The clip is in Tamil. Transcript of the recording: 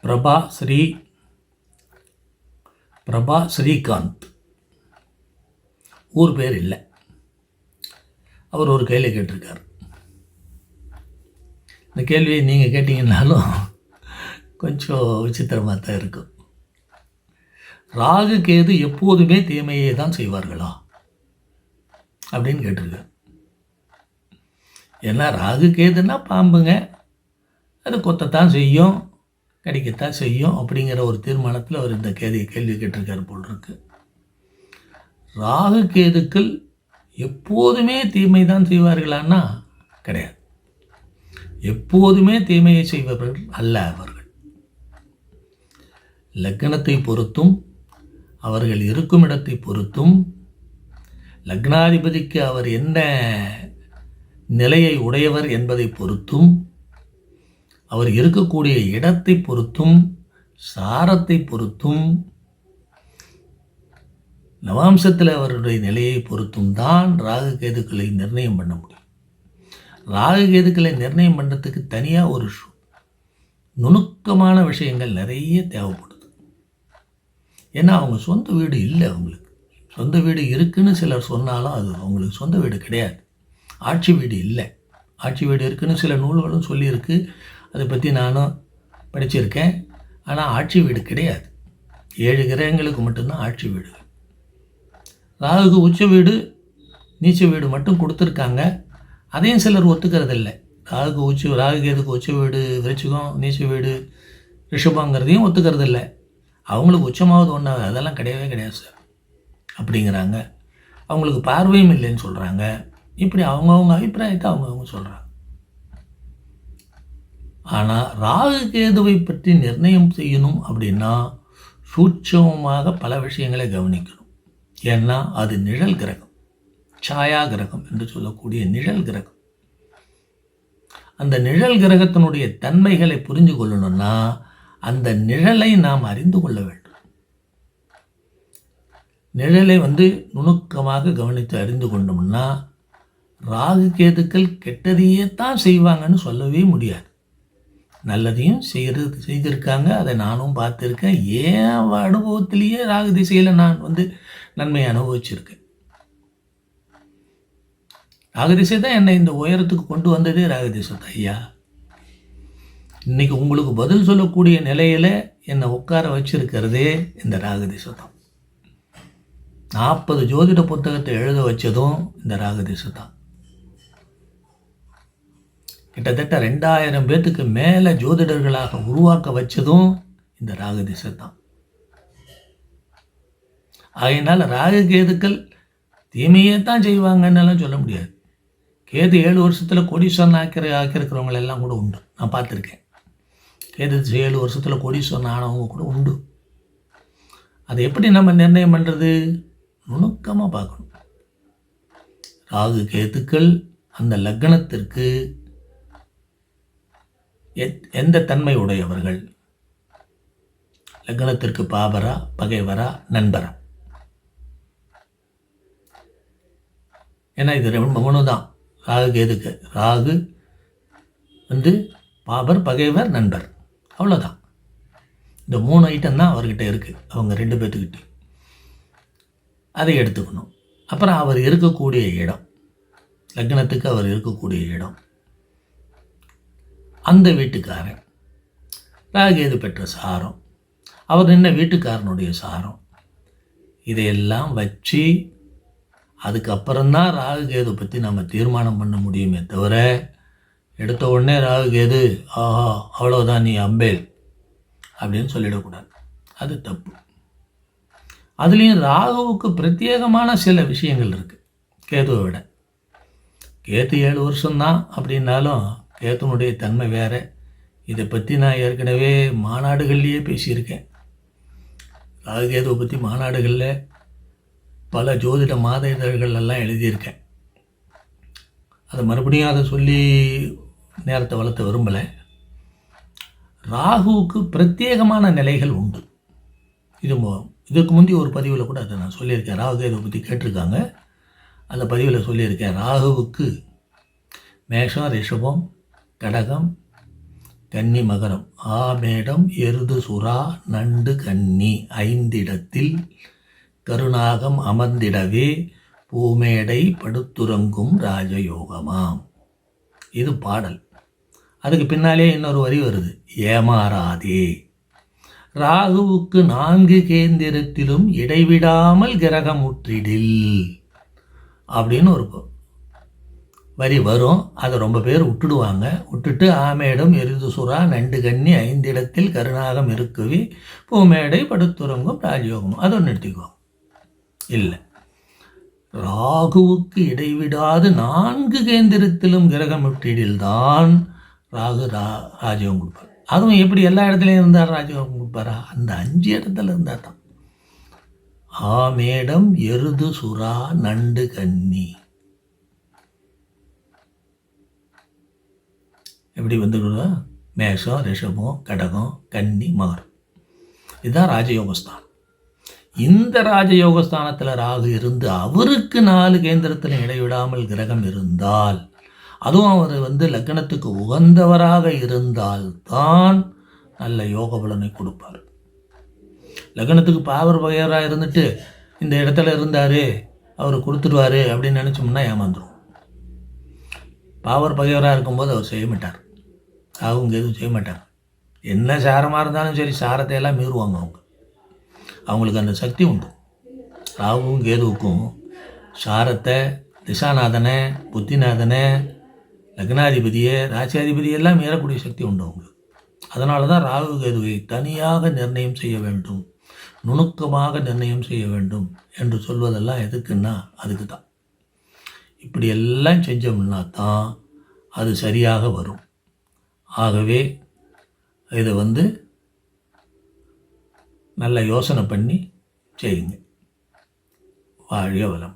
பிரபா ஸ்ரீகாந்த். ஊர் பேர் இல்லை. அவர் ஒரு கேள்வி கேட்டிருக்கார். இந்த கேள்வியை நீங்கள் கேட்டிங்கன்னாலும் கொஞ்சம் விசித்திரமாக தான் இருக்கும். ராகு கேது எப்போதுமே தீமையை தான் செய்வார்களா அப்படின்னு கேட்டிருக்கார். ஏன்னா ராகு கேதுன்னா பாம்புங்க, அது கொத்தத்தான் செய்யும், கடிக்கத்தான் செய்யும் அப்படிங்கிற ஒரு தீர்மானத்தில் அவர் இந்த கேள்வி கேட்டிருக்காரு போல் இருக்கு. ராகு கேதுக்கள் எப்போதுமே தீமை தான் செய்வார்களான்னா கிடையாது. எப்போதுமே தீமையை செய்பவர்கள் அல்ல அவர்கள். லக்னத்தை பொறுத்தும் அவர்கள் இருக்கும் இடத்தை பொறுத்தும், லக்னாதிபதிக்கு அவர் என்ன நிலையை உடையவர் என்பதை பொறுத்தும், அவர் இருக்கக்கூடிய இடத்தை பொறுத்தும், சாரத்தை பொறுத்தும், நவாம்சத்தில் அவருடைய நிலையை பொறுத்தும் தான் ராகு கேதுக்களை நிர்ணயம் பண்ண முடியும். ராகு கேதுக்களை நிர்ணயம் பண்ணுறதுக்கு தனியாக ஒரு நுணுக்கமான விஷயங்கள் நிறைய தேவைப்படுது. ஏன்னா அவங்க சொந்த வீடு இல்லை. அவங்களுக்கு சொந்த வீடு இருக்குன்னு சிலர் சொன்னாலும் அது அவங்களுக்கு சொந்த வீடு கிடையாது. ஆட்சி வீடு இல்லை. ஆட்சி வீடு இருக்குன்னு சில நூல்களும் சொல்லியிருக்கு. அதை பற்றி நானும் படிச்சிருக்கேன். ஆனால் ஆட்சி வீடு கிடையாது. 7 கிரகங்களுக்கு மட்டும்தான் ஆட்சி வீடு. ராகுக்கு உச்ச வீடு, நீச்ச வீடு மட்டும் கொடுத்துருக்காங்க. அதையும் சிலர் ஒத்துக்கிறதில்லை. ராகு கேதுக்கு உச்ச வீடு விருச்சிகம், நீச்ச வீடு ரிஷபங்கிறதையும் ஒத்துக்கிறதில்லை. அவங்களுக்கு உச்சமாவது ஒன்றாவது அதெல்லாம் கிடையவே கிடையாது சார் அப்படிங்கிறாங்க. அவங்களுக்கு பார்வையும் இல்லைன்னு சொல்கிறாங்க. இப்படி அவங்கவுங்க அபிப்பிராயத்தை அவங்கவுங்க சொல்கிறாங்க. ஆனால் ராகு கேதுவை பற்றி நிர்ணயம் செய்யணும் அப்படின்னா சூட்சமமாக பல விஷயங்களை கவனிக்கணும். ஏன்னா அது நிழல் கிரகம், சாயா கிரகம் என்று சொல்லக்கூடிய நிழல் கிரகம். அந்த நிழல் கிரகத்தினுடைய தன்மைகளை புரிந்து கொள்ளணும்னா அந்த நிழலை நாம் அறிந்து கொள்ள வேண்டும். நிழலை நுணுக்கமாக கவனித்து அறிந்து கொண்டோம்னா ராகு கேதுக்கள் கெட்டதையே தான் செய்வாங்கன்னு சொல்லவே முடியாது. நல்லதையும் செய்திருக்காங்க. அதை நானும் பார்த்துருக்கேன். ஏன் அனுபவத்திலேயே ராகு திசையில் நான் நன்மையை அனுபவிச்சிருக்கேன். ராகதிசை தான் என்னை இந்த உயரத்துக்கு கொண்டு வந்ததே ராகதிசை தான் ஐயா. இன்னைக்கு உங்களுக்கு பதில் சொல்லக்கூடிய நிலையில் என்னை உட்கார வச்சிருக்கிறதே இந்த ராகதிசை தான். 40 ஜோதிட புத்தகத்தை எழுத வச்சதும் இந்த ராகதிசை தான். கிட்டத்தட்ட 2000 பேத்துக்கு மேலே ஜோதிடர்களாக உருவாக்க வச்சதும் இந்த ராகதிசை தான். ஆகையினால் ராகு கேதுக்கள் தீமையே தான் செய்வாங்கன்னெல்லாம் சொல்ல முடியாது. கேது 7 வருஷத்தில் கோடீஸ்வரன் ஆக்கியிருக்கிறவங்களெல்லாம் கூட உண்டு. நான் பார்த்துருக்கேன். கேது 7 வருஷத்தில் கோடீஸ்வரன் ஆனவங்க கூட உண்டு. அதை எப்படி நம்ம நிர்ணயம் பண்ணுறது? நுணுக்கமாக பார்க்கணும். ராகு கேதுக்கள் அந்த லக்னத்திற்கு எந்த தன்மை உடையவர்கள்? லக்னத்திற்கு பாபரா, பகைவரா, நண்பரா? ஏன்னா இது 3 தான் ராகு கேதுக்கு. ராகு பாபர், பகைவர், நண்பர், அவ்வளோதான். இந்த 3 ஐட்டம் தான் அவர்கிட்ட இருக்குது. அவங்க 2 பேர்த்துக்கிட்ட அதை எடுத்துக்கணும். அப்புறம் அவர் இருக்கக்கூடிய இடம், லக்னத்துக்கு அவர் இருக்கக்கூடிய இடம், அந்த வீட்டுக்காரன், ராகுகேது பெற்ற சாரம், அவர் நின்ன வீட்டுக்காரனுடைய சாரம், இதையெல்லாம் வச்சு அதுக்கப்புறம்தான் ராகுகேது பற்றி நம்ம தீர்மானம் பண்ண முடியுமே தவிர எடுத்த உடனே ராகுகேது ஆஹா அவ்வளோதான் நீ அம்பேல் அப்படின்னு சொல்லிடக்கூடாது. அது தப்பு. அதுலேயும் ராகுவுக்கு பிரத்யேகமான சில விஷயங்கள் இருக்குது கேதுவை விட. கேது 7 வருஷம்தான் அப்படின்னாலும் கேதுனுடைய தன்மை வேறு. இதை பற்றி நான் ஏற்கனவே மாநாடுகள்லேயே பேசியிருக்கேன். ராகுகேதுவை பற்றி மாநாடுகளில் பல ஜோதிட மாத இதழ்களெல்லாம் எழுதியிருக்கேன். அதை மறுபடியும் அதை சொல்லி நேரத்தை வளர்த்த விரும்பலை. ராகுவுக்கு பிரத்யேகமான நிலைகள் உண்டு. இதுக்கு முந்தி ஒரு பதிவில் கூட அதை நான் சொல்லியிருக்கேன். ராகுகேதுவை பற்றி கேட்டிருக்காங்க. அந்த பதிவில் சொல்லியிருக்கேன். ராகுவுக்கு மேஷம், ரிஷபம், கடகம், கன்னி மகரம். ஆமேடம் எருது சுறா நண்டு கன்னி 5 இடத்தில் கருநாகம் அமர்ந்திடவே பூமேடை படுத்துறங்கும் ராஜயோகமாம். இது பாடல். அதுக்கு பின்னாலே இன்னொரு வரி வருது. ஏமாறாதே, ராகுவுக்கு 4 கேந்திரத்திலும் இடைவிடாமல் கிரகமுற்றிடில் அப்படின்னு ஒரு வரி வரும். அதை ரொம்ப பேர் விட்டுடுவாங்க. விட்டுட்டு ஆமேடம் எருது சுறா நண்டு கன்னி 5 இடத்தில் கருநாகம் இருக்கவே பூமேடை படுத்துறங்கும் ராஜயோகம் அதை நிறுத்திக்குவோம். இல்லை, ராகுவுக்கு இடைவிடாது 4 கேந்திரத்திலும் கிரகமுற்றிடில் தான் ராகு ராஜயோகம் கொடுப்பார். அதுவும் எப்படி எல்லா இடத்துலையும் இருந்தார் ராஜயோகம் கொடுப்பாரா? அந்த 5 இடத்துல இருந்தால் தான். ஆமேடம் எருது சுறா நண்டு கன்னி எப்படி வந்துடுதா? மேஷம், ரிஷபம், கடகம், கன்னி, மகரம். இதுதான் ராஜயோகஸ்தானம். இந்த ராஜயோகஸ்தானத்தில் ராகு இருந்து அவருக்கு 4 கேந்திரத்தில் இடைவிடாமல் கிரகம் இருந்தால், அதுவும் அவர் லக்னத்துக்கு உகந்தவராக இருந்தால் தான் நல்ல யோக பலனை கொடுப்பார். லக்னத்துக்கு பாவர் பகையராக இருந்துட்டு இந்த இடத்துல இருந்தார் அவர் கொடுத்துடுவார் அப்படின்னு நினச்சோம்னா ஏமாந்துடும். பாவர் பகையராக இருக்கும்போது அவர் செய்ய மாட்டார். அவங்க எதுவும் செய்ய மாட்டாங்க. என்ன சாரமாக இருந்தாலும் சரி, சாரத்தை எல்லாம் மீறுவாங்க. அவங்களுக்கு அந்த சக்தி உண்டு. ராகுவும் கேதுவுக்கும் சாரத்தை, திசாநாதனை, புத்திநாதனை, லக்னாதிபதியை, ராசியாதிபதியெல்லாம் மீறக்கூடிய சக்தி உண்டு அவங்களுக்கு. அதனால தான் ராகு கேதுவை தனியாக நிர்ணயம் செய்ய வேண்டும், நுணுக்கமாக நிர்ணயம் செய்ய வேண்டும் என்று சொல்வதெல்லாம் எதுக்குன்னா அதுக்கு தான். இப்படி எல்லாம் செஞ்சோம்னா தான் அது சரியாக வரும். ஆகவே இதை நல்ல யோசனை பண்ணி செய்யுங்க. வாழ்க வளம்.